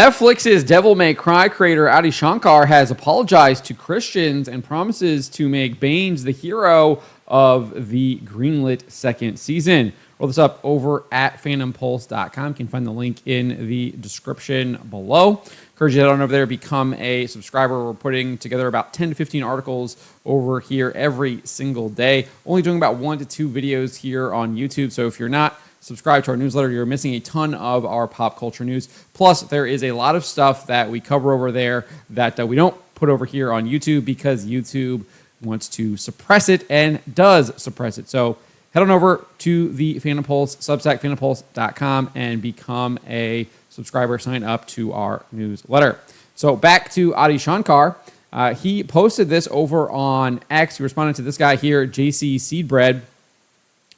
Netflix's Devil May Cry creator Adi Shankar has apologized to Christians and promises to make Baines the hero of the greenlit second season. Roll this up over at phantompulse.com. You can find the link in the description below. Encourage you to head on over there, become a subscriber. We're putting together about 10 to 15 articles over here every single day. Only doing about 1 to 2 videos here on YouTube. So if you're not subscribe to our newsletter, you're missing a ton of our pop culture news. Plus, there is a lot of stuff that we cover over there that we don't put over here on YouTube because YouTube wants to suppress it and does suppress it. So head on over to the Phantom Pulse, Substack, phantompulse.com, and become a subscriber. Sign up to our newsletter. So back to Adi Shankar. He posted this over on X. He responded to this guy here, JC Seedbread,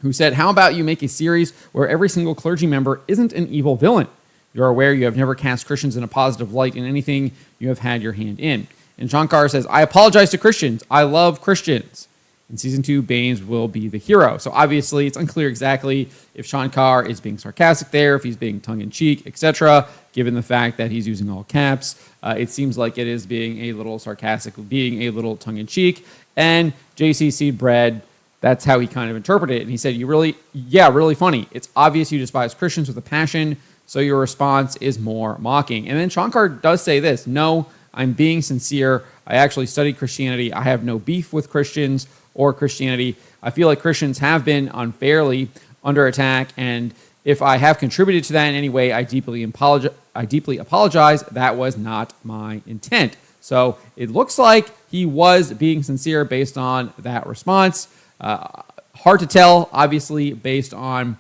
who said, "How about you make a series where every single clergy member isn't an evil villain? You're aware you have never cast Christians in a positive light in anything you have had your hand in." And Shankar says, "I apologize to Christians. I love Christians." In season 2, Baines will be the hero. So obviously, it's unclear exactly if Shankar is being sarcastic there, if he's being tongue-in-cheek, etc., given the fact that he's using all caps. It seems like it is being a little sarcastic, being a little tongue-in-cheek. And JC Seedbread, that's how he kind of interpreted it. And he said, really funny. It's obvious you despise Christians with a passion, so your response is more mocking. And then Shankar does say this, "No, I'm being sincere. I actually studied Christianity. I have no beef with Christians or Christianity. I feel like Christians have been unfairly under attack, and if I have contributed to that in any way, I deeply apologize. That was not my intent." So it looks like he was being sincere based on that response. Hard to tell, obviously, based on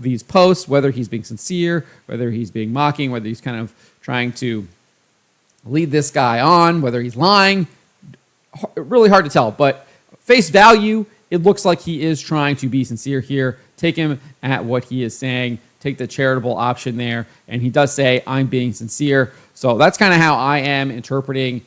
these posts, whether he's being sincere, whether he's being mocking, whether he's kind of trying to lead this guy on, whether he's lying. Really hard to tell. But face value, it looks like he is trying to be sincere here. Take him at what he is saying. Take the charitable option there. And he does say, "I'm being sincere." So that's kind of how I am interpreting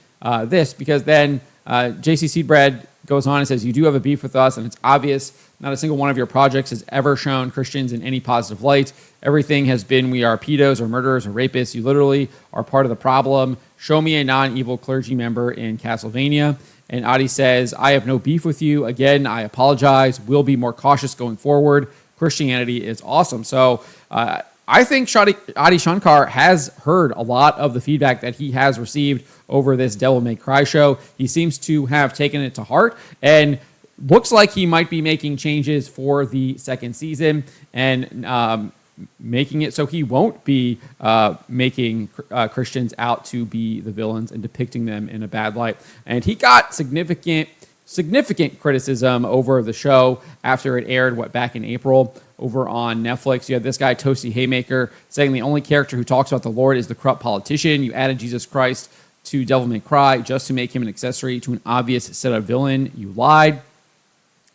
this, because then JC Seedbread goes on and says, "You do have a beef with us, and it's obvious. Not a single one of your projects has ever shown Christians in any positive light. Everything has been, we are pedos or murderers or rapists. You literally are part of the problem. Show me a non-evil clergy member in Castlevania." And Adi says, "I have no beef with you. Again, I apologize. We'll be more cautious going forward. Christianity is awesome." So I think Adi Shankar has heard a lot of the feedback that he has received over this Devil May Cry show. He seems to have taken it to heart and looks like he might be making changes for the second season and making it so he won't be making Christians out to be the villains and depicting them in a bad light. And he got significant criticism over the show after it aired, back in April over on Netflix. You have this guy, Toasty Haymaker, saying the only character who talks about the Lord is the corrupt politician. You added Jesus Christ to Devil May Cry just to make him an accessory to an obvious set-up villain. You lied.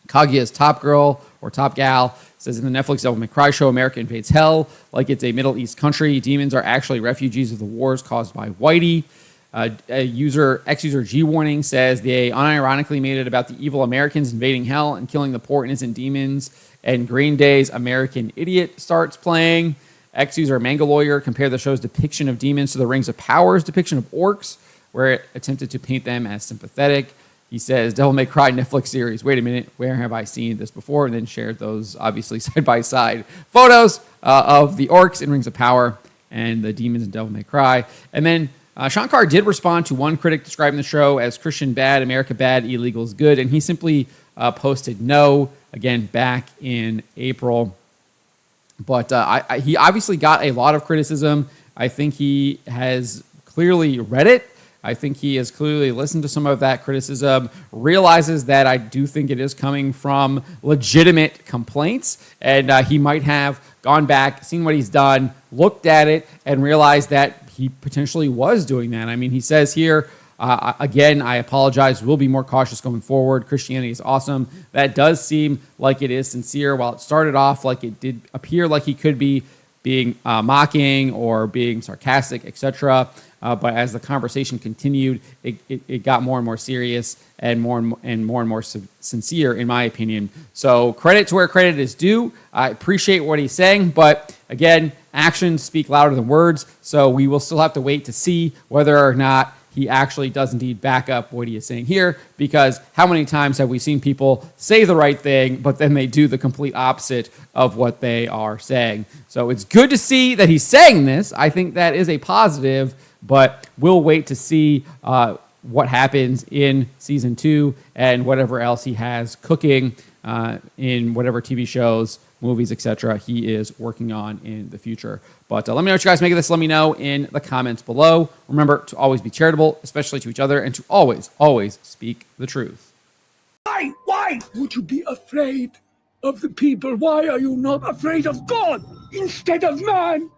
Kaguya's Top Girl or Top Gal says, in the Netflix Devil May Cry show, America invades hell like it's a Middle East country. Demons are actually refugees of the wars caused by Whitey. Ex-user G Warning says they unironically made it about the evil Americans invading hell and killing the poor innocent demons. And Green Day's American Idiot starts playing. Ex-user Mangaloyer compared the show's depiction of demons to the Rings of Power's depiction of orcs, where it attempted to paint them as sympathetic. He says, Devil May Cry Netflix series. Wait a minute, where have I seen this before? And then shared those, obviously, side-by-side photos of the orcs in Rings of Power and the demons in Devil May Cry. And then Shankar did respond to one critic describing the show as Christian bad, America bad, illegals good, and he simply posted no, again, back in April. But he obviously got a lot of criticism. I think he has clearly read it. I think he has clearly listened to some of that criticism, realizes that I do think it is coming from legitimate complaints, and he might have gone back, seen what he's done, looked at it, and realized that he potentially was doing that. I mean, he says here, again, I apologize. We'll be more cautious going forward. Christianity is awesome. That does seem like it is sincere. While it started off like it did appear like he could be being mocking or being sarcastic, etc. But as the conversation continued, it got more and more serious and more sincere, in my opinion. So credit to where credit is due. I appreciate what he's saying, but again, actions speak louder than words. So we will still have to wait to see whether or not he actually does indeed back up what he is saying here, because how many times have we seen people say the right thing, but then they do the complete opposite of what they are saying? So it's good to see that he's saying this. I think that is a positive, but we'll wait to see what happens in season 2 and whatever else he has cooking in whatever TV shows, movies, etc. he is working on in the future. But let me know what you guys make of this. Let me know in the comments below. Remember to always be charitable, especially to each other, and to always, always speak the truth. Why would you be afraid of the people? Why are you not afraid of God instead of man?